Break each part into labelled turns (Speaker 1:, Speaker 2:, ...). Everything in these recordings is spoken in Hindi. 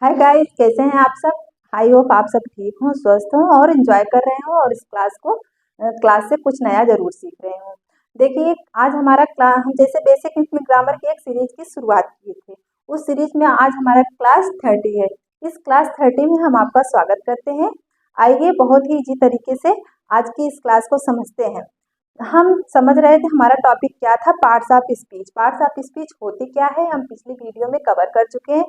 Speaker 1: हाय गाइस, कैसे हैं आप सब। आई होप आप सब ठीक हो, स्वस्थ हो और एंजॉय कर रहे हो और इस क्लास से कुछ नया जरूर सीख रहे हो। देखिए, आज हमारा क्लास हम जैसे बेसिक इंग्लिश ग्रामर की एक सीरीज की शुरुआत किए थे। उस सीरीज में आज हमारा क्लास 30 है। इस क्लास 30 में हम आपका स्वागत करते हैं। आइए बहुत ही इजी तरीके से आज की इस क्लास को समझते हैं। हम समझ रहे थे हमारा टॉपिक क्या था, parts of speech. Parts of speech होती क्या है हम पिछली वीडियो में कवर कर चुके हैं।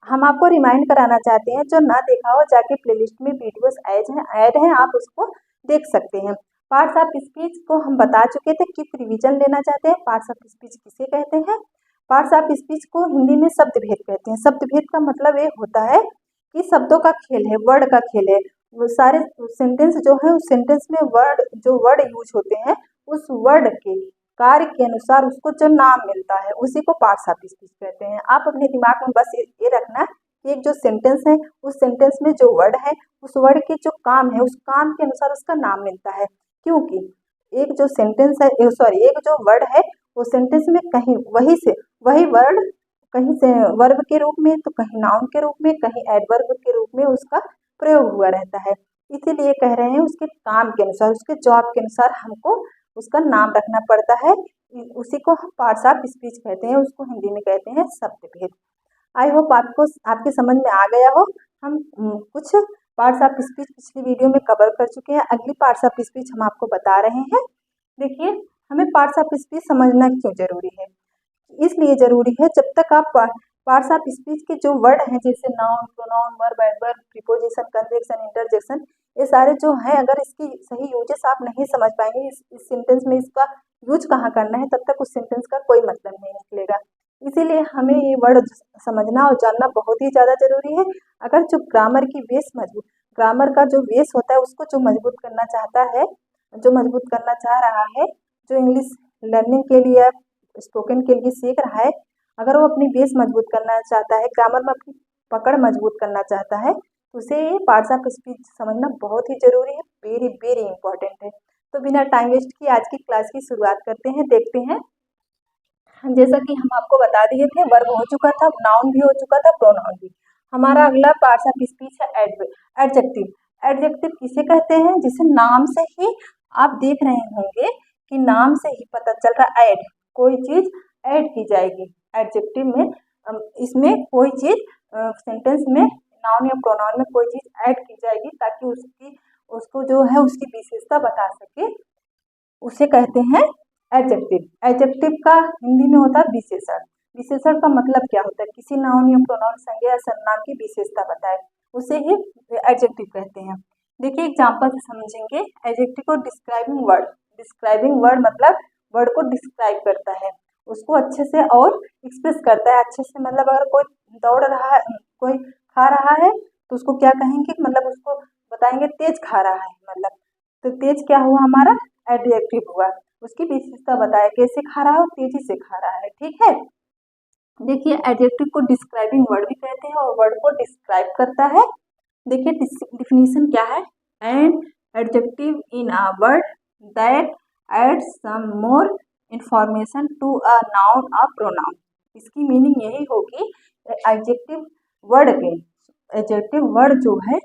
Speaker 1: हम आपको रिमाइंड कराना चाहते हैं, जो ना देखा हो जाके प्लेलिस्ट में वीडियोस ऐड हैं, आप उसको देख सकते हैं। पार्ट्स ऑफ स्पीच को हम बता चुके थे, क्विक रिवीजन लेना चाहते हैं। पार्ट्स ऑफ स्पीच किसे कहते हैं? पार्ट्स ऑफ स्पीच को हिंदी में शब्द भेद कहते हैं। शब्द भेद का मतलब ये होता है कि शब्दों का खेल है, वर्ड का खेल है। वो सारे सेंटेंस जो है उस सेंटेंस में वर्ड यूज होते हैं, उस वर्ड के कार्य के अनुसार उसको जो नाम मिलता है उसी को पार्ट्स ऑफ स्पीच कहते हैं। आप अपने दिमाग में बस ये रखना कि एक जो सेंटेंस है उस सेंटेंस में जो वर्ड है उस वर्ड के जो काम है उस काम के अनुसार उसका नाम मिलता है। क्योंकि एक जो सेंटेंस है एक जो वर्ड है वो सेंटेंस में कहीं वही वर्ड कहीं से वर्ब के रूप में तो कहीं नाउन के रूप में कहीं एडवर्ब के रूप में उसका प्रयोग हुआ रहता है। इसीलिए कह रहे हैं उसके काम के अनुसार उसके जॉब के अनुसार हमको उसका नाम रखना पड़ता है। उसी को हम पार्ट्स ऑफ स्पीच कहते हैं, उसको हिंदी में कहते हैं शब्द भेद। आई होप आपको आपके समझ में आ गया हो। हम कुछ पार्ट्स ऑफ स्पीच पिछली वीडियो में कवर कर चुके हैं। अगली पार्ट्स ऑफ स्पीच हम आपको बता रहे हैं। देखिए, हमें पार्ट्स ऑफ स्पीच समझना क्यों जरूरी है। इसलिए जरूरी है, जब तक आप पार्ट्स ऑफ स्पीच के जो वर्ड हैं जैसे noun, pronoun, verb, adverb, preposition, conjunction, interjection, ये सारे जो हैं अगर इसकी सही यूजेस आप नहीं समझ पाएंगे, इस सेंटेंस में इसका यूज कहाँ करना है, तब तक उस सेंटेंस का कोई मतलब नहीं निकलेगा। इसीलिए हमें ये वर्ड समझना और जानना बहुत ही ज़्यादा जरूरी है। अगर जो ग्रामर का जो बेस होता है उसको जो मजबूत करना चाहता है, जो मजबूत करना चाह रहा है, जो इंग्लिश लर्निंग के लिए स्पोकन के लिए सीख रहा है, अगर वो अपनी बेस मजबूत करना चाहता है, ग्रामर में अपनी पकड़ मजबूत करना चाहता है, तो उसे पार्ट्स ऑफ स्पीच समझना बहुत ही जरूरी है, वेरी वेरी इंपॉर्टेंट है। तो बिना टाइम वेस्ट किए आज की क्लास की शुरुआत करते हैं। देखते हैं, जैसा कि हम आपको बता दिए थे, वर्ब हो चुका था, नाउन भी हो चुका था, प्रोनाउन भी। हमारा अगला पार्ट्स ऑफ स्पीच है एडजेक्टिव। एडजेक्टिव किसे कहते हैं? जिसे नाम से ही आप देख रहे होंगे कि नाम से ही पता चल रहा है, कोई चीज ऐड की जाएगी एडजेक्टिव में। इसमें कोई चीज सेंटेंस में नाउन या प्रोनाउन में कोई चीज ऐड की जाएगी ताकि उसको जो है उसकी विशेषता बता सके, उसे कहते हैं एडजेक्टिव। एडजेक्टिव का हिंदी में होता है विशेषण। विशेषण का मतलब क्या होता है? किसी नाउन या प्रोनाउन, संज्ञा या सर्वनाम की विशेषता बताए, उसे ही एडजेक्टिव कहते हैं। देखिए, एग्जांपल से समझेंगे। एडजेक्टिव को डिस्क्राइबिंग वर्ड मतलब वर्ड को डिस्क्राइब करता है, उसको अच्छे से और एक्सप्रेस करता है अच्छे से। मतलब अगर कोई दौड़ रहा है, कोई खा रहा है तो उसको क्या कहेंगे, मतलब उसको बताएंगे तेज खा रहा है, मतलब तो तेज क्या हुआ हमारा? एडजेक्टिव हुआ। उसकी विशेषता बताया, कैसे खा रहा है, तेजी से खा रहा है। ठीक है, देखिए एडजेक्टिव को डिस्क्राइबिंग वर्ड भी कहते हैं और वर्ड को डिस्क्राइब करता है। देखिए डिफिनीशन क्या है? An adjective in a word that add some more information to a noun और प्रोनाउन। इसकी मीनिंग यही होगी, एडजेक्टिव वर्ड जो है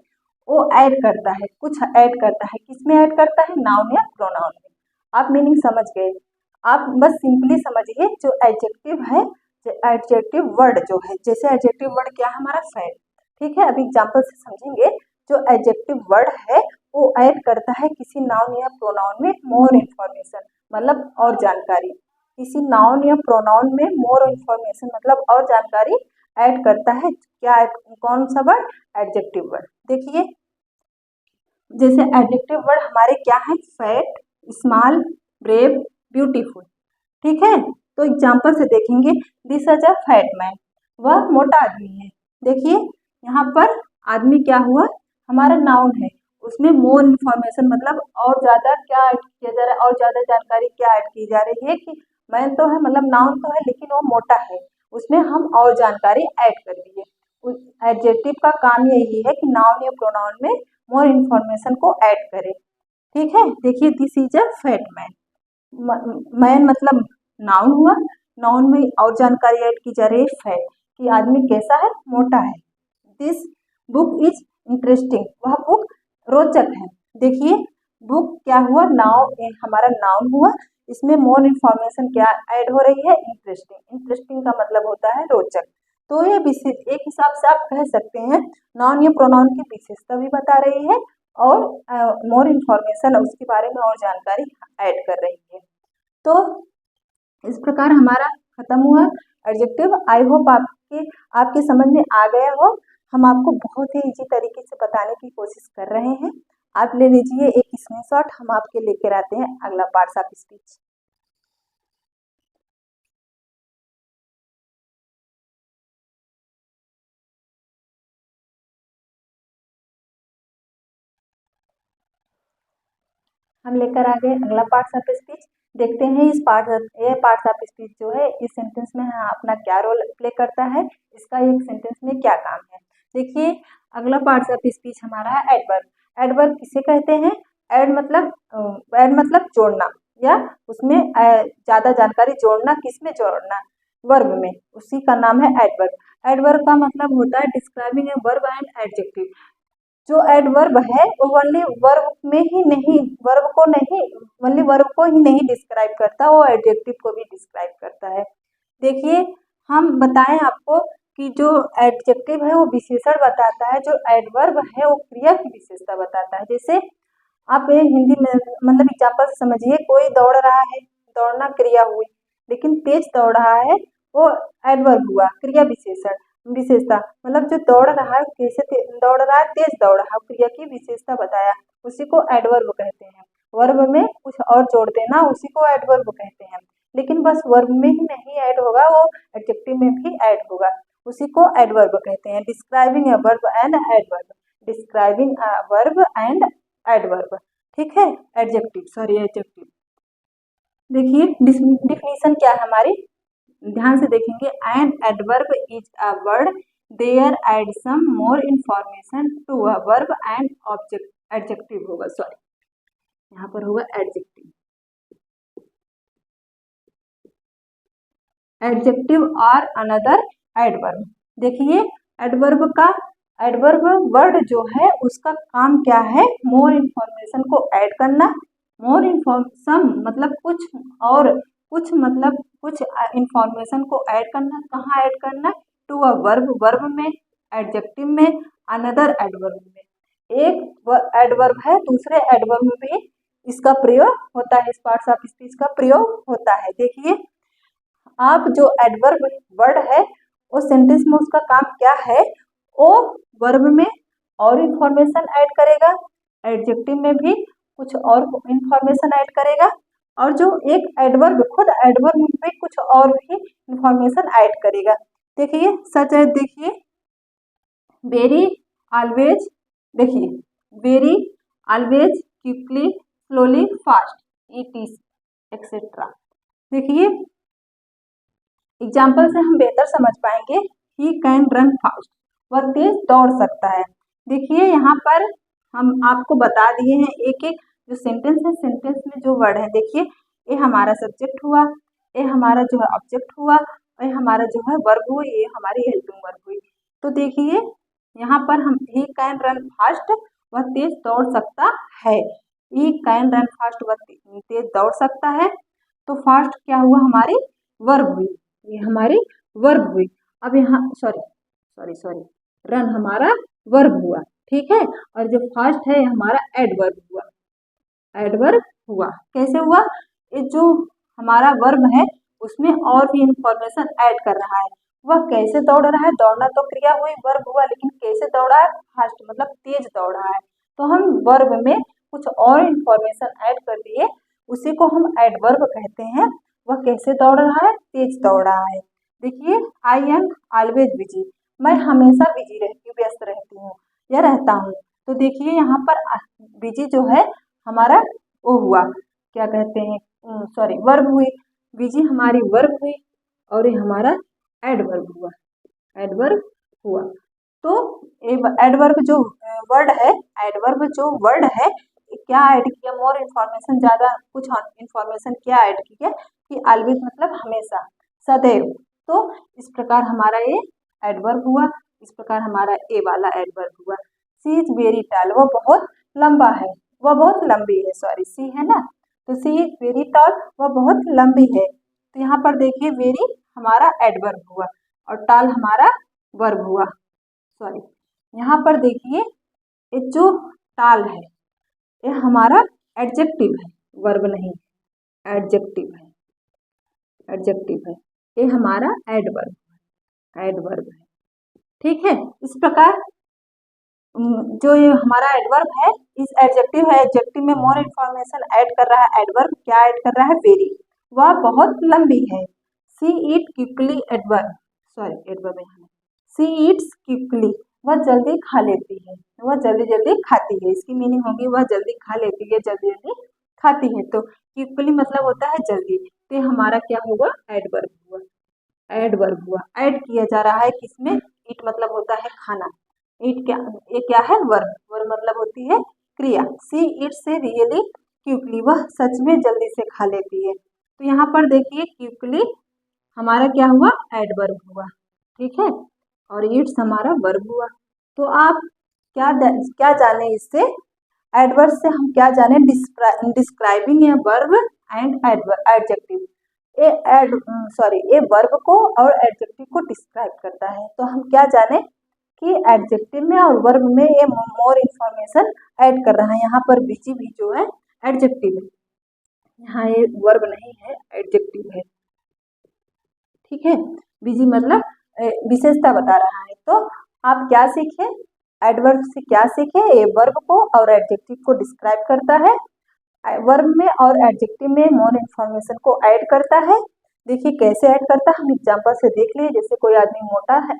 Speaker 1: वो ऐड करता है, कुछ ऐड करता है। किसमें ऐड करता है? नाउन या प्रोनाउन में। आप मीनिंग समझ गए। आप बस सिंपली समझिए, जो एडजेक्टिव है, एडजेक्टिव वर्ड जो है, जैसे एडजेक्टिव वर्ड क्या है हमारा? फैट। ठीक है, अभी एग्जांपल से समझेंगे। जो एडजेक्टिव वर्ड है वो ऐड करता है किसी नाउन या प्रोनाउन में मोर इंफॉर्मेशन, मतलब और जानकारी। किसी नाउन या प्रोनाउन में मोर इंफॉर्मेशन मतलब और जानकारी ऐड करता है। क्या कौन सा वर्ड? Adjective word. देखिए, जैसे एडजेक्टिव वर्ड हमारे क्या है? Fat, small, brave, beautiful. ठीक है, तो एग्जांपल से देखेंगे। This is a fat man, वह मोटा आदमी है। देखिए यहाँ पर आदमी क्या हुआ? हमारा नाउन है, उसमें मोर इन्फॉर्मेशन मतलब और ज्यादा क्या ऐड किया जा रहा है, और ज्यादा जानकारी क्या ऐड की जा रही है कि मैन तो है, मतलब नाउन तो है लेकिन वो मोटा है, उसमें हम और जानकारी ऐड कर दिए। एडजेक्टिव का काम यही है कि नाउन या प्रोनाउन में मोर इन्फॉर्मेशन को ऐड करें। ठीक है, देखिए this is a fat man. Man मतलब नाउन हुआ, नाउन में और जानकारी ऐड की जा रही है फैट, कि आदमी कैसा है? मोटा है। दिस बुक इज इंटरेस्टिंग, वह बुक रोचक है। देखिए बुक क्या हुआ, हमारा नाउन हुआ, इसमें मोर इन्फॉर्मेशन क्या ऐड हो रही है, इंटरेस्टिंग। इंटरेस्टिंग का मतलब होता है रोचक। तो ये विशेष एक हिसाब से आप कह सकते हैं नाउन या प्रोनाउन की विशेषता भी बता रही है और मोर इन्फॉर्मेशन उसके बारे में और जानकारी ऐड कर रही है। तो इस प्रकार हमारा खत्म हुआ एडजेक्टिव। आई होप आपके समझ में आ गया हो। हम आपको बहुत ही इजी तरीके से बताने की कोशिश कर रहे हैं। आप ले लीजिए एक स्क्रीनशॉट, हम आपके लेकर आते हैं अगला पार्ट्स ऑफ स्पीच। हम लेकर आ गए अगला पार्ट्स ऑफ स्पीच। देखते हैं ये पार्ट्स ऑफ स्पीच जो है इस सेंटेंस में अपना क्या रोल प्ले करता है, इसका एक सेंटेंस में क्या काम है। देखिए अगला पार्ट्स ऑफ स्पीच हमारा है एडवर्ब। एडवर्ब किसे कहते हैं, एड मतलब जोड़ना या उसमें ज्यादा जानकारी जोड़ना, किसमें जोड़ना, वर्ब में, उसी का नाम है एडवर्ब। एडवर्ब का मतलब होता है describing a verb and adjective. जो एडवर्ब है वो ओनली वर्ब में ही नहीं, वर्ब को नहीं, ओनली वर्ब को ही नहीं डिस्क्राइब करता, वो एडजेक्टिव को भी डिस्क्राइब करता है। देखिए हम बताएं आपको कि जो एडजेक्टिव है वो विशेषण बताता है, जो एडवर्ब है वो क्रिया की विशेषता बताता है। जैसे आप हिंदी में मतलब एग्जाम्पल से समझिए, कोई दौड़ रहा है, दौड़ना क्रिया हुई, लेकिन तेज दौड़ रहा है वो एडवर्ब हुआ, क्रिया विशेषता मतलब जो दौड़ रहा है कैसे दौड़ रहा है, तेज दौड़ रहा है, क्रिया की विशेषता बताया, उसी को एडवर्ब कहते हैं। वर्ब में कुछ और जोड़ देना उसी को एडवर्ब कहते हैं। लेकिन बस वर्ब में ही नहीं ऐड होगा, वो एडजेक्टिव में भी ऐड होगा, उसी को एडवर्ब कहते हैं। Describing a verb and adverb, describing a verb and adverb, ठीक है, एडजेक्टिव। देखिए डिफिनीशन क्या है हमारी, ध्यान से देखेंगे। An adverb is a word there add some more information to a verb and object, adjective होगा, सॉरी यहाँ पर होगा एडजेक्टिव। एडजेक्टिव और अनदर एडवर्ब। देखिए एडवर्ब वर्ड जो है उसका काम क्या है, मोर इन्फॉर्मेशन को ऐड करना। मोर इन्फॉर्मेशन मतलब कुछ और, कुछ मतलब कुछ इन्फॉर्मेशन को ऐड करना, कहाँ ऐड करना, टू अ वर्ब में, एडजेक्टिव में, अनदर एडवर्ब में। एक एडवर्ब है दूसरे एडवर्ब में भी इसका प्रयोग होता है, इस पार्ट्स ऑफ स्पीच का प्रयोग होता है। देखिए आप जो एडवर्ब वर्ड है वो सेंटेंस में उसका काम क्या है, वो वर्ब में और इंफॉर्मेशन ऐड करेगा, एडजेक्टिव में भी कुछ और इंफॉर्मेशन ऐड करेगा, और जो एक एडवर्ब खुद एडवर्ब में भी कुछ और भी इंफॉर्मेशन ऐड करेगा। देखिए सच है, देखिए वेरी ऑलवेज, देखिए very always, quickly, slowly, fast, it is etcetera. देखिए एग्जाम्पल से हम बेहतर समझ पाएंगे। ही कैन रन फास्ट, वह तेज दौड़ सकता है। देखिए यहाँ पर हम आपको बता दिए हैं एक एक जो सेंटेंस है, सेंटेंस में जो वर्ड है, देखिए ये हमारा सब्जेक्ट हुआ, ये हमारा जो है ऑब्जेक्ट हुआ, और ये हमारा जो है वर्ब हुआ, ये हमारी हेल्पिंग वर्ब हुई। तो देखिए यहाँ पर हम ही कैन रन फास्ट, वह तेज दौड़ सकता है। ही कैन रन फास्ट, वह तेज दौड़ सकता है। तो फास्ट क्या हुआ, हमारी वर्ब हुई, ये हमारी वर्ब हुई। अब यहाँ सॉरी रन हमारा वर्ब हुआ, ठीक है, और जो फास्ट है हमारा एडवर्ब हुआ, एडवर्ब हुआ। कैसे हुआ, ये जो हमारा वर्ब है उसमें और भी इंफॉर्मेशन ऐड कर रहा है। वह कैसे दौड़ रहा है, दौड़ना तो क्रिया हुई, वर्ब हुआ, लेकिन कैसे दौड़ा है, फास्ट मतलब तेज दौड़ रहा है। तो हम वर्ब में कुछ और इंफॉर्मेशन ऐड कर दिए, उसी को हम एडवर्ब कहते हैं। वह कैसे दौड़ रहा है, तेज दौड़ रहा है। देखिए आई एम ऑलवेज बिजी, मैं हमेशा बिजी रहती हूँ, व्यस्त रहती हूँ या रहता हूँ। तो देखिए यहाँ पर बिजी जो है हमारा वो हुआ, क्या कहते हैं, सॉरी वर्ब हुई, बिजी हमारी वर्ब हुई, और ये हमारा एडवर्ब हुआ, एडवर्ब हुआ। तो एडवर्ब जो वर्ड है, एडवर्ब जो वर्ड है क्या ऐड किया, मोर इन्फॉर्मेशन, ज्यादा कुछ इन्फॉर्मेशन क्या ऐड किया कि ऑलवेज मतलब हमेशा, सदैव। तो इस प्रकार हमारा ये एडवर्ब हुआ, इस प्रकार हमारा ए वाला एडवर्ब हुआ। सी इज वेरी टॉल, वो बहुत लंबा है, वह बहुत लंबी है, सॉरी सी है ना, तो सी इज वेरी टॉल, वह बहुत लंबी है। तो यहाँ पर देखिए वेरी हमारा एडवर्ब हुआ और टॉल हमारा वर्ब हुआ। सॉरी, यहाँ पर देखिए ये जो टॉल है ये हमारा एडजेक्टिव है, वर्ब नहीं, एडजेक्टिव है, एडजेक्टिव है, ये हमारा एडवर्ब, एडवर्ब है। ठीक है, इस प्रकार जो ये हमारा एडवर्ब है इस एडजेक्टिव है, एडजेक्टिव में मोर इन्फॉर्मेशन ऐड कर रहा है एडवर्ब, क्या ऐड कर रहा है, वेरी, वह बहुत लंबी है। सी ईट क्विकली, एडवर्ब, सॉरी एडवर्ब है, सी ईट्स क्विकली, वह जल्दी खा लेती है, वह जल्दी जल्दी खाती है, इसकी मीनिंग होगी वह जल्दी खा लेती है, जल्दी जल्दी खाती है। तो क्विकली मतलब होता है जल्दी, तो हमारा क्या हुआ, एडवर्ब हुआ, एडवर्ब हुआ, ऐड किया जा रहा है किसमें, ईट मतलब होता है खाना, ईट क्या, ये क्या है, वर्ब, वर्ब मतलब होती है क्रिया। सी ईट से रियली क्विकली, वह सच में जल्दी से खा लेती है। तो यहाँ पर देखिए क्विकली हमारा क्या हुआ, एडवर्ब हुआ, ठीक है, और ईट्स हमारा वर्ब हुआ। तो आप क्या क्या जाने इससे, एडवर्ब से हम क्या जाने, describing a verb and adjective, ये वर्ब को और एडजेक्टिव को डिस्क्राइब करता है। तो हम क्या जाने कि एडजेक्टिव में और वर्ब में ये मोर इन्फॉर्मेशन ऐड कर रहा है। यहाँ पर बीजी भी जो है एडजेक्टिव है, यहाँ ये वर्ब नहीं है, एडजेक्टिव है, ठीक है, बीजी मतलब विशेषता बता रहा है। तो आप क्या सीखे, एडवर्ब से क्या सीखे, ये वर्ब को और एडजेक्टिव को डिस्क्राइब करता है, वर्ब में और एडजेक्टिव में मोर इन्फॉर्मेशन को ऐड करता है। देखिए कैसे ऐड करता है, हम एग्जांपल से देख लिए, जैसे कोई आदमी मोटा है,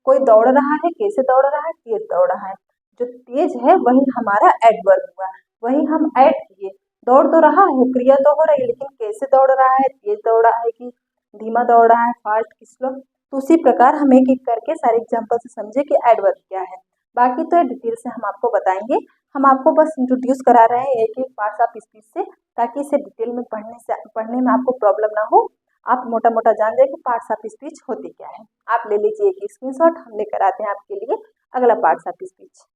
Speaker 1: कोई दौड़ रहा है, कैसे दौड़ रहा है, तेज दौड़ रहा है, जो तेज है वही हमारा एडवर्ब हुआ, वही हम ऐड किए, दौड़ तो रहा है, क्रिया तो हो रही है, लेकिन कैसे दौड़ रहा है, तेज दौड़ रहा है कि धीमा दौड़ रहा है, फास्ट कि स्लो, तो उसी प्रकार हम एक एक करके सारे एग्जाम्पल से समझे कि एडवर्ब क्या है। बाकी तो डिटेल से हम आपको बताएंगे, हम आपको बस इंट्रोड्यूस करा रहे हैं एक एक पार्ट्स ऑफ स्पीच से, ताकि इसे डिटेल में पढ़ने में आपको प्रॉब्लम ना हो, आप मोटा मोटा जान जाए कि पार्ट्स ऑफ स्पीच होती क्या है। आप ले लीजिए एक स्क्रीनशॉट, हम लेकर आते हैं आपके लिए अगला पार्ट्स ऑफ स्पीच।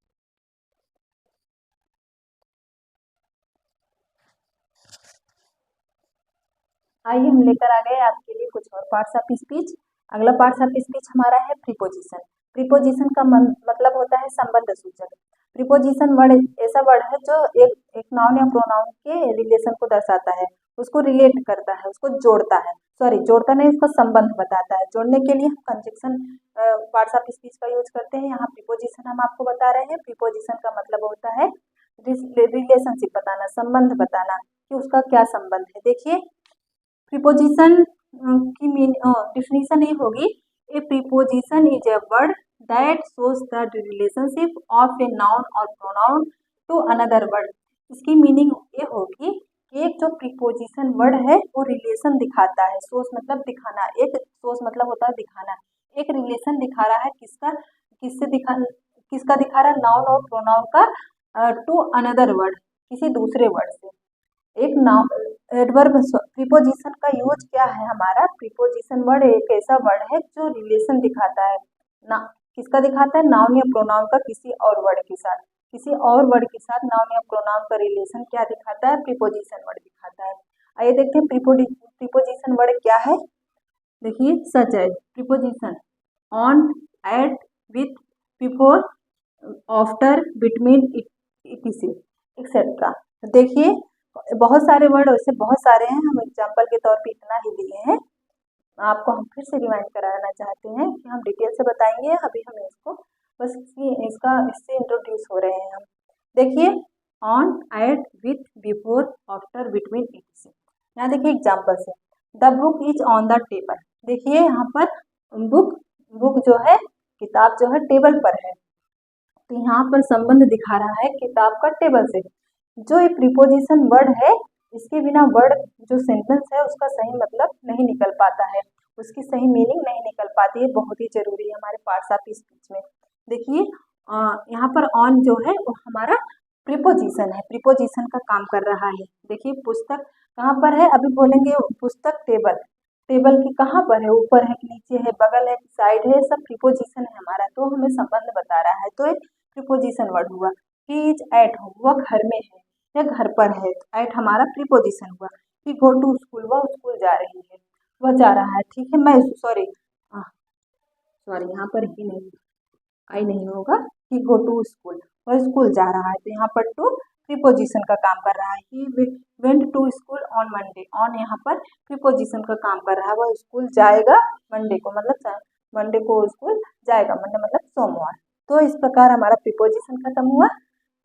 Speaker 1: आइए हम लेकर आ गए आपके लिए कुछ और पार्ट्स ऑफ स्पीच। अगला पार्ट्स ऑफ स्पीच हमारा है प्रीपोजिशन। प्रीपोजिशन का मतलब होता है संबंध सूचक। प्रीपोजिशन वर्ड ऐसा वर्ड है जो एक नाउन या प्रोनाउन के रिलेशन को दर्शाता है, उसको रिलेट करता है, उसको जोड़ता है, सॉरी जोड़ता नहीं, उसका संबंध बताता है। जोड़ने के लिए हम कंजक्शन पार्ट्स ऑफ स्पीच का यूज करते हैं। यहाँ प्रीपोजिशन हम आपको बता रहे हैं, प्रीपोजिशन का मतलब होता है रिलेशनशिप बताना, संबंध बताना कि उसका क्या संबंध है। देखिए प्रीपोजिशन की डिफिनीशन ये होगी, ए preposition is a word that shows the relationship of a noun और प्रोनाउन टू अनदर वर्ड। इसकी मीनिंग ये होगी कि एक जो प्रीपोजिशन वर्ड है वो रिलेशन दिखाता है, सोच मतलब दिखाना, एक सोच मतलब होता है दिखाना, एक रिलेशन दिखा रहा है, किसका दिखा रहा है, नाउन और प्रोनाउन का टू अनदर वर्ड, किसी दूसरे वर्ड से। एक नाउन एडवर्ब प्रीपोजिशन का यूज क्या है, हमारा प्रीपोजिशन वर्ड एक ऐसा वर्ड है जो रिलेशन दिखाता है ना, किसका दिखाता है, नाउन या प्रोनाउन का किसी और वर्ड के साथ, किसी और वर्ड के साथ नाउन या प्रोनाउन का रिलेशन क्या दिखाता है, प्रीपोजिशन वर्ड दिखाता है। आइए देखते हैं प्रीपोजिशन वर्ड क्या है। देखिए such as, preposition on, at, with, before, after, between, ETC etcetera. देखिए बहुत सारे वर्ड वैसे बहुत सारे हैं, हम एग्जाम्पल के तौर पे इतना ही लिए हैं। आपको हम फिर से रिमाइंड कराना चाहते हैं कि हम डिटेल से बताएंगे, अभी हम इसको बस इससे इंट्रोड्यूस हो रहे हैं हम। देखिए on, at, with, before, after, between, इटसे। यहाँ देखिए एग्जाम्पल से, the book is on the table. देखिए यहाँ पर बुक जो है, किताब जो है टेबल पर है, तो यहाँ पर संबंध दिखा रहा है किताब का टेबल से। जो ये प्रीपोजिशन वर्ड है, इसके बिना वर्ड जो सेंटेंस है उसका सही मतलब नहीं निकल पाता है, उसकी सही मीनिंग नहीं निकल पाती है, बहुत ही जरूरी है हमारे पार्ट्स ऑफ स्पीच में। देखिए यहाँ पर ऑन जो है वो हमारा प्रीपोजिशन है, प्रीपोजिशन का काम कर रहा है। देखिए पुस्तक कहाँ पर है, अभी बोलेंगे पुस्तक टेबल, टेबल के कहाँ पर है, ऊपर है कि नीचे है, बगल है कि साइड है, सब प्रीपोजिशन है हमारा, तो हमें संबंध बता रहा है, तो एक प्रीपोजिशन वर्ड हुआ। ही इज एट होम, वह घर में है या घर पर है, एट हमारा प्रीपोजिशन हुआ। ही गो टू स्कूल, वह स्कूल जा रही है, वह जा रहा है, ठीक है। मैं सॉरी यहाँ पर ही नहीं, आई नहीं होगा, ही गो टू स्कूल, वह स्कूल जा रहा है, तो यहाँ पर टू प्रीपोजिशन का काम कर रहा है। He went to school on Monday, on यहाँ पर प्रीपोजिशन का काम कर रहा है, वह स्कूल जाएगा मंडे को, मतलब मंडे को स्कूल जाएगा, मंडे मतलब सोमवार। तो इस प्रकार हमारा प्रीपोजिशन खत्म हुआ।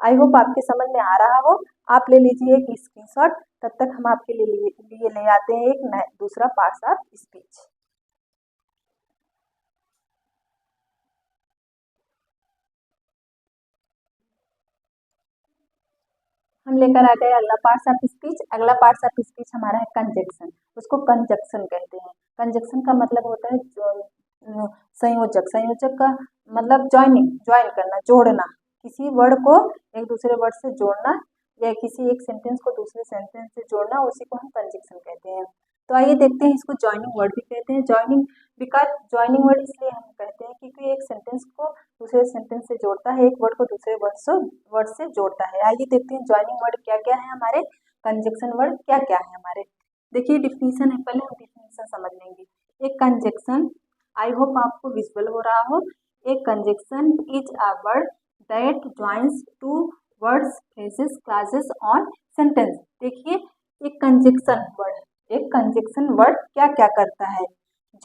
Speaker 1: आई होप आपके समझ में आ रहा हो। आप ले लीजिए एक स्क्रीनशॉट, तब तक हम आपके लिए ले आते हैं एक दूसरा पार्ट्स ऑफ स्पीच। हम लेकर आ गए अगला पार्ट्स ऑफ स्पीच। अगला पार्ट्स ऑफ स्पीच हमारा है कंजक्शन, उसको कंजक्शन कहते हैं। कंजक्शन का मतलब होता है संयोजक, संयोजक का मतलब ज्वाइनिंग, ज्वाइन करना, जोड़ना, किसी वर्ड को एक दूसरे वर्ड से जोड़ना या किसी एक सेंटेंस को दूसरे सेंटेंस से जोड़ना, उसी को हम कंजक्शन कहते हैं। तो आइए देखते हैं, इसको ज्वाइनिंग वर्ड भी कहते हैं। ज्वाइनिंग, बिकॉज ज्वाइनिंग वर्ड इसलिए हम कहते हैं क्योंकि एक सेंटेंस को दूसरे सेंटेंस से जोड़ता है, एक वर्ड को दूसरे वर्ड से जोड़ता है। आइए देखते हैं ज्वाइनिंग वर्ड क्या क्या है हमारे, कंजक्शन वर्ड क्या क्या है हमारे। देखिए डिफिनीशन है, पहले हम डिफिनीशन समझ लेंगे। एक कंजक्शन, आई होप आपको विजुअल हो रहा हो, एक conjunction is a word that joins two words, phrases, clauses on sentence. देखिए एक कंजक्शन वर्ड, एक कंजक्शन वर्ड क्या क्या करता है,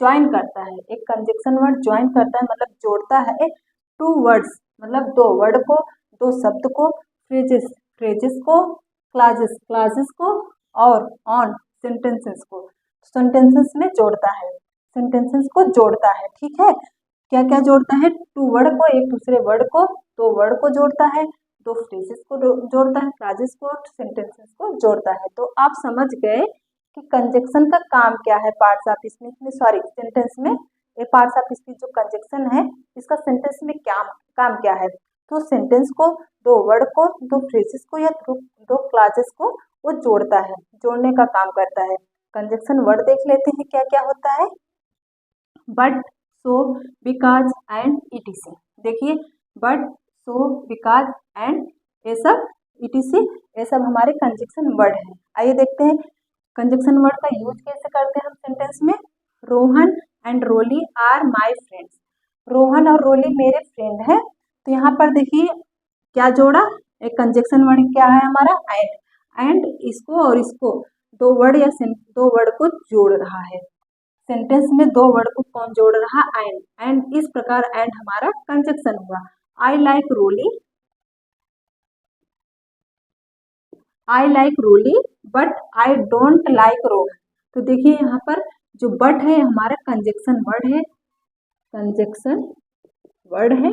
Speaker 1: ज्वाइन करता है। एक कंजक्शन वर्ड ज्वाइन करता है मतलब जोड़ता है टू वर्ड्स, मतलब दो वर्ड को, दो शब्द को, फ्रेजेस, फ्रेजेस को, क्लाजेस, क्लाजेस को, और ऑन, सेंटेंसेस को, सेंटेंसेस में जोड़ता है, सेंटेंसेस को जोड़ता है, ठीक है। क्या क्या जोड़ता है, टू वर्ड को एक दूसरे वर्ड को, दो वर्ड को जोड़ता है, दो फ्रेजेस को जोड़ता है, क्लाजेस को, सेंटेंसेस को जोड़ता है। तो आप समझ गए कि कंजक्शन का काम क्या है पार्ट्स ऑफ स्पीच में, सॉरी सेंटेंस में। ये पार्ट्स ऑफ स्पीच जो कंजक्शन है, इसका सेंटेंस में क्या काम क्या है, तो सेंटेंस को, दो वर्ड को, दो फ्रेजेस को या दो क्लॉजेस को वो जोड़ता है, जोड़ने का काम करता है। कंजक्शन वर्ड देख लेते हैं क्या क्या होता है, but, so, because and etc. देखिए बट, सो, बिकॉज एंड ये सब ईटीसी, ये सब हमारे कंजक्शन वर्ड हैं। आइए देखते हैं कंजक्शन वर्ड का यूज कैसे करते हैं हम सेंटेंस में। Rohan and Roli are my friends, Rohan और रोली मेरे फ्रेंड हैं। तो यहाँ पर देखिए क्या जोड़ा, एक कंजक्शन वर्ड क्या है हमारा, एंड इसको और इसको दो वर्ड या दो वर्ड को जोड़ रहा है, सेंटेंस में दो वर्ड को कौन जोड़ रहा, एंड इस प्रकार एंड हमारा कंजक्शन हुआ। I like Roli, I like Roli but I don't like Rohan. तो देखिए यहाँ पर जो बट है हमारा कंजक्शन वर्ड है, कंजक्शन वर्ड है।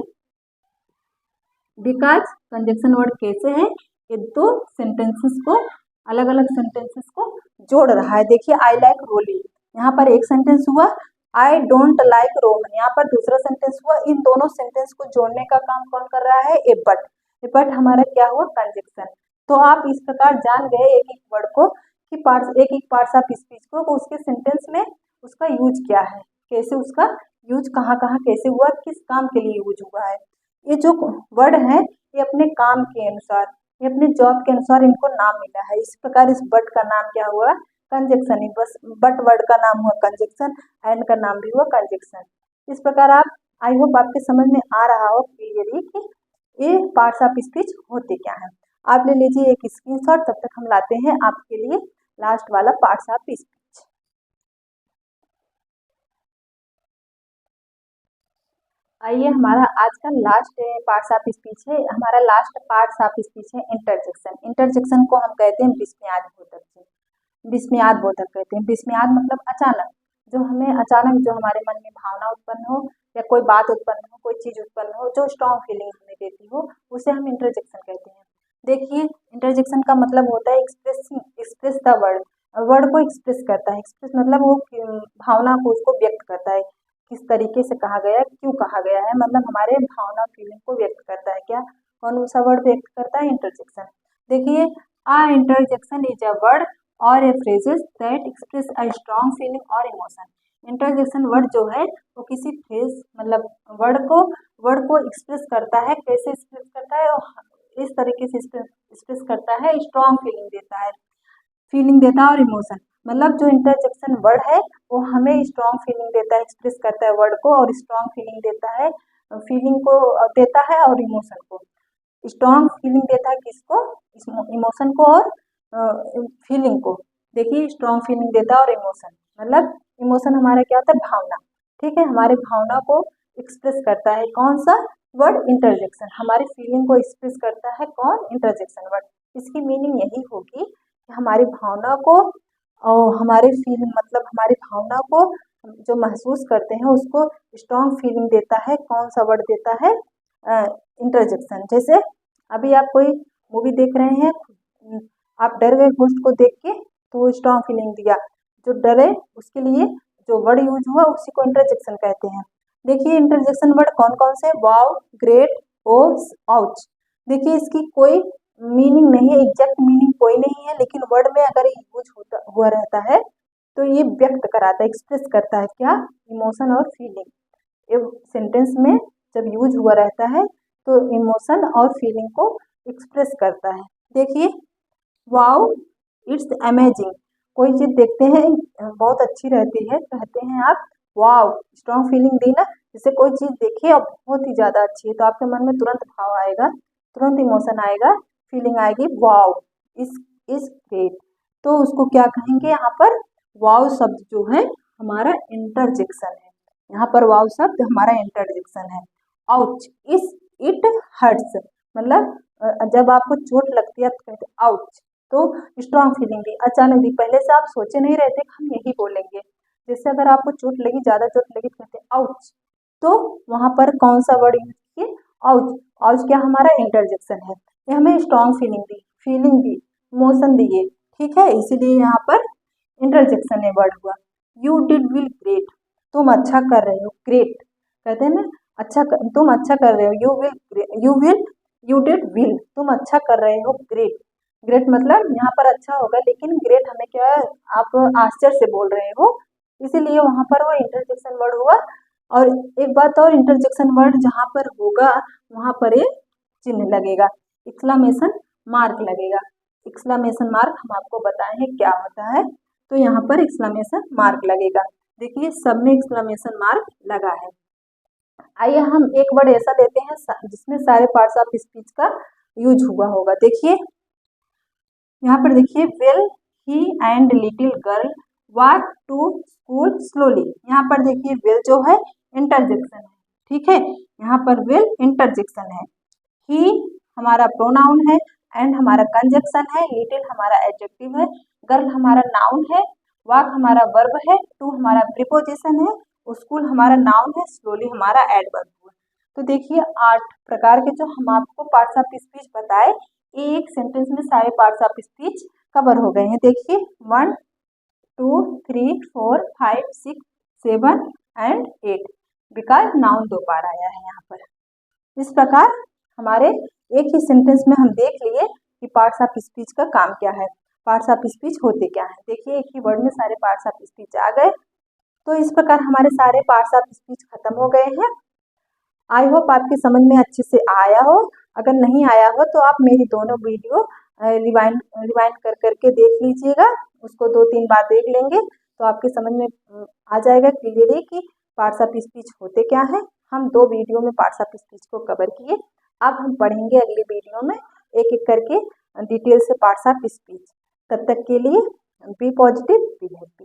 Speaker 1: बिकॉज कंजक्शन वर्ड कैसे है, ये दो सेंटेंसेस को, अलग अलग सेंटेंसेस को जोड़ रहा है। देखिए आई लाइक रोली, यहाँ पर एक सेंटेंस हुआ, आई डोंट लाइक रोहन यहाँ पर दूसरा सेंटेंस हुआ। इन दोनों सेंटेंस को जोड़ने का काम कौन कर रहा है, ए बट। ए बट हमारा क्या हुआ, कंजक्शन। तो आप इस प्रकार जान गए एक एक वर्ड को कि पार्ट्स, एक एक पार्ट्स ऑफ स्पीच को, उसके सेंटेंस में उसका यूज क्या है, कैसे उसका यूज कहाँ कहाँ कैसे हुआ, किस काम के लिए यूज हुआ है। ये जो वर्ड है ये अपने काम के अनुसार, ये अपने जॉब के अनुसार इनको नाम मिला है। इस प्रकार इस बट का नाम क्या हुआ, कंजक्शन ही, बस बट वर्ड का नाम हुआ कंजक्शन, एंड का नाम भी हुआ कंजक्शन। इस प्रकार आप, आई होप आपके समझ में आ रहा हो क्लियरली कि ये पार्ट्स ऑफ स्पीच होते क्या हैं। आप ले लीजिए एक स्क्रीनशॉट, तब तक हम लाते हैं आपके लिए लास्ट वाला पार्ट्स ऑफ स्पीच। आइए हमारा आज का लास्ट पार्ट्स ऑफ स्पीच है, हमारा लास्ट पार्ट्स ऑफ स्पीच है इंटरजेक्शन। इंटरजेक्शन को हम कहते हैं विस्मयाद बोधक से, विस्मयाद बोधक कहते हैं। विस्मयाद मतलब अचानक, जो हमें अचानक जो हमारे मन में भावना उत्पन्न हो या कोई बात उत्पन्न हो, कोई चीज उत्पन्न हो जो स्ट्रॉन्ग फीलिंग हमें देती हो, उसे हम इंटरजेक्शन कहते हैं। देखिए इंटरजेक्शन का मतलब होता है expressing, express the word, word को एक्सप्रेस करता है। एक्सप्रेस मतलब वो भावना को उसको व्यक्त करता है, किस तरीके से कहा गया है, क्यों कहा गया है, मतलब हमारे भावना फीलिंग को व्यक्त करता है। क्या, कौन सा वर्ड व्यक्त करता है, इंटरजेक्शन। देखिए an interjection is a word or a phrases that express a strong feeling or emotion. Interjection word जो है वो किसी फ्रेज मतलब वर्ड को एक्सप्रेस करता है। कैसे एक्सप्रेस करता है? इस तरीके से एक्सप्रेस करता है, स्ट्रॉन्ग फीलिंग देता है और इमोशन। मतलब जो इंटरजेक्शन वर्ड है वो हमें स्ट्रॉन्ग फीलिंग देता है, एक्सप्रेस करता है वर्ड को, और स्ट्रॉन्ग फीलिंग देता है, फीलिंग को देता है और इमोशन को। स्ट्रॉन्ग फीलिंग देता है किसको? इमोशन को और फीलिंग को। देखिए स्ट्रॉन्ग फीलिंग देता है और इमोशन, मतलब इमोशन हमारा क्या होता है? भावना। ठीक है, हमारे भावना को एक्सप्रेस करता है कौन सा वर्ड? इंटरजेक्शन। हमारी फीलिंग को एक्सप्रेस करता है कौन? Interjection word. इसकी मीनिंग यही होगी कि हमारी भावना को और हमारे फीलिंग मतलब हमारी भावना को जो महसूस करते हैं उसको स्ट्रॉन्ग फीलिंग देता है। कौन सा वर्ड देता है? इंटरजेक्शन। जैसे अभी आप कोई मूवी देख रहे हैं, आप डर गए घोस्ट को देख के, तो स्ट्रॉन्ग फीलिंग दिया। जो डरे उसके लिए जो वर्ड यूज हुआ उसी को इंटरजेक्शन कहते हैं। देखिए इंटरजेक्शन वर्ड कौन कौन से? वाव, ग्रेट, ओस, आउच। देखिए इसकी कोई मीनिंग नहीं है, एग्जैक्ट मीनिंग कोई नहीं है, लेकिन वर्ड में अगर यूज हुआ रहता है तो ये व्यक्त कराता है, एक्सप्रेस करता है क्या? इमोशन और फीलिंग। सेंटेंस में जब यूज हुआ रहता है तो इमोशन और फीलिंग को एक्सप्रेस करता है। देखिए वाओ, इट्स अमेजिंग। कोई चीज देखते हैं बहुत अच्छी रहती है, कहते हैं आप वाओ, स्ट्रॉन्ग फीलिंग दी ना। जैसे कोई चीज देखिए और बहुत ही ज्यादा अच्छी है तो आपके मन में तुरंत भाव आएगा, तुरंत इमोशन आएगा, फीलिंग आएगी, वाओ इज ग्रेट। तो उसको क्या कहेंगे यहाँ पर? वाओ शब्द जो है हमारा इंटरजेक्शन है। यहाँ पर वाओ शब्द हमारा इंटरजेक्शन है। आउच, इस इट हर्ट्स, मतलब जब आपको चोट लगती है तो कहते हैं आउच। तो स्ट्रॉन्ग फीलिंग दी, अचानक दी, पहले से आप सोचे नहीं रहते कि हम यही बोलेंगे। जैसे अगर आपको चोट लगी, ज्यादा चोट लगी तो कहते हैं आउच। तो वहां पर कौन सा वर्ड यूज किए? आउच। आउच क्या हमारा इंटरजेक्शन है। ये हमें स्ट्रॉन्ग फीलिंग दी, इमोशन दिए। ठीक है, इसीलिए यहाँ पर इंटरजेक्शन है वर्ड हुआ। यू डिड विल ग्रेट, तुम अच्छा कर रहे हो। ग्रेट कहते हैं ना, तुम अच्छा कर रहे हो। यू डिड विल, तुम अच्छा कर रहे हो। ग्रेट, ग्रेट मतलब यहाँ पर अच्छा होगा, लेकिन ग्रेट हमें क्या है? आप आश्चर्य से बोल रहे हो, इसीलिए वहां पर वो इंटरजेक्शन वर्ड हुआ। और एक बात और, इंटरजेक्शन वर्ड जहाँ पर होगा वहां पर एक चिन्ह लगेगा, एक्सक्लेमेशन मार्क लगेगा। एक्सक्लेमेशन मार्क हम आपको बताए हैं क्या होता है, तो यहाँ पर एक्सक्लेमेशन मार्क लगेगा। देखिए सब में एक्सक्लेमेशन मार्क लगा है। आइए हम एक वर्ड ऐसा लेते हैं जिसमें सारे पार्ट्स ऑफ स्पीच का यूज हुआ होगा। देखिए यहाँ पर देखिए, will he and little girl walk to school slowly. यहाँ पर देखिए विल जो है इंटरजेक्शन है। ठीक है, यहाँ पर विल इंटरजेक्शन है। ही हमारा प्रोनाउन है, एंड हमारा कंजक्शन है, लिटिल हमारा एडजेक्टिव है, गर्ल हमारा नाउन है, वॉक हमारा वर्ब है, टू हमारा प्रीपोजिशन है, स्कूल हमारा नाउन है, स्लोली हमारा एडवर्ब है। तो देखिए 8 प्रकार के जो हम आपको पार्ट्स ऑफ स्पीच बताए, एक सेंटेंस में सारे पार्ट्स ऑफ स्पीच कवर हो गए हैं। देखिए 1 2 3 4 5 6 7 एंड 8, बिकॉज नाउन 2 बार आया है यहाँ पर। इस प्रकार हमारे एक ही सेंटेंस में हम देख लिए कि पार्ट्स ऑफ स्पीच का काम क्या है, पार्ट्स ऑफ स्पीच होते क्या है। देखिए एक ही वर्ड में सारे पार्ट्स ऑफ स्पीच आ गए। तो इस प्रकार हमारे सारे पार्ट्स ऑफ स्पीच खत्म हो गए हैं। आई होप आपकी समझ में अच्छे से आया हो। अगर नहीं आया हो तो आप मेरी दोनों वीडियो रिवाइंड कर करके देख लीजिएगा, उसको 2-3 बार देख लेंगे तो आपके समझ में आ जाएगा क्लियरली कि पार्ट्स ऑफ स्पीच होते क्या है। हम 2 वीडियो में पार्ट्स ऑफ स्पीच को कवर किए, अब हम पढ़ेंगे अगली वीडियो में एक एक करके डिटेल से पार्ट्स ऑफ स्पीच। तब तक के लिए बी पॉजिटिव, बी हैप्पी।